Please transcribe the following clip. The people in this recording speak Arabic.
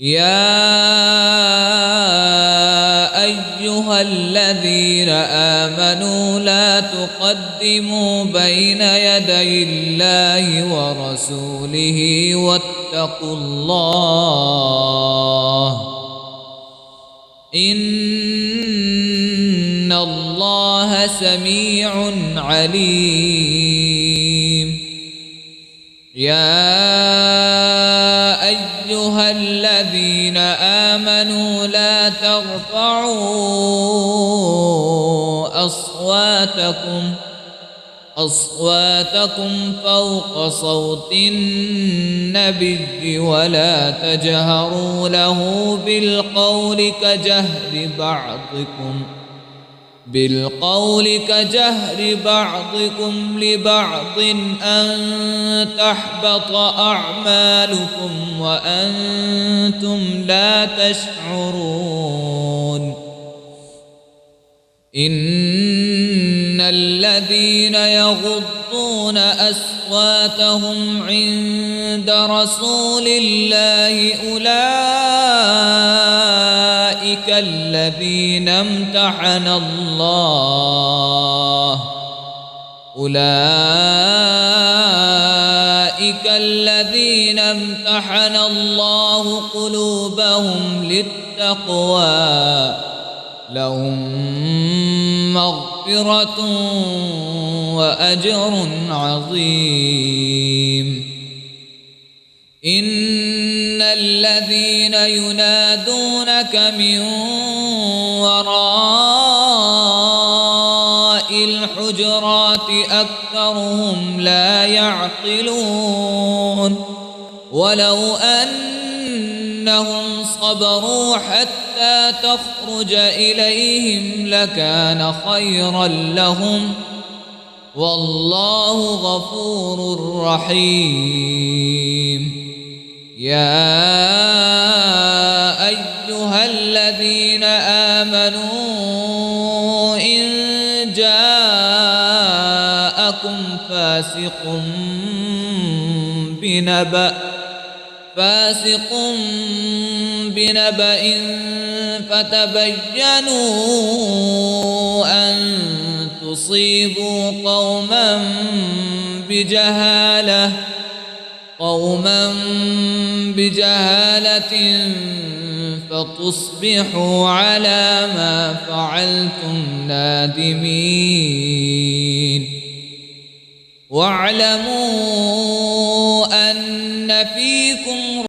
يا أيها الذين آمنوا لا تقدموا بين يدي الله ورسوله واتقوا الله إن الله سميع عليم. يا أيها الذين آمنوا لا ترفعوا أصواتكم فوق صوت النبي ولا تجهروا له بالقول كجهر بعضكم لبعض أن تحبط أعمالكم وأنتم لا تشعرون. إن الذين يغضون أصواتهم عند رسول الله أولئك الذين امتحن الله قلوبهم للتقوى لهم مغفرة وأجر عظيم. إن الذين ينادونك من وراء الحجرات أكثرهم لا يعقلون. ولو أنهم صبروا حتى تخرج إليهم لكان خيرا لهم والله غفور رحيم. يا أيها الذين آمنوا إن جاءكم فاسق بنبأ فتبينوا أن تصيبوا قوما بجهالة فتصبحوا على ما فعلتم نادمين. واعلموا أن فيكم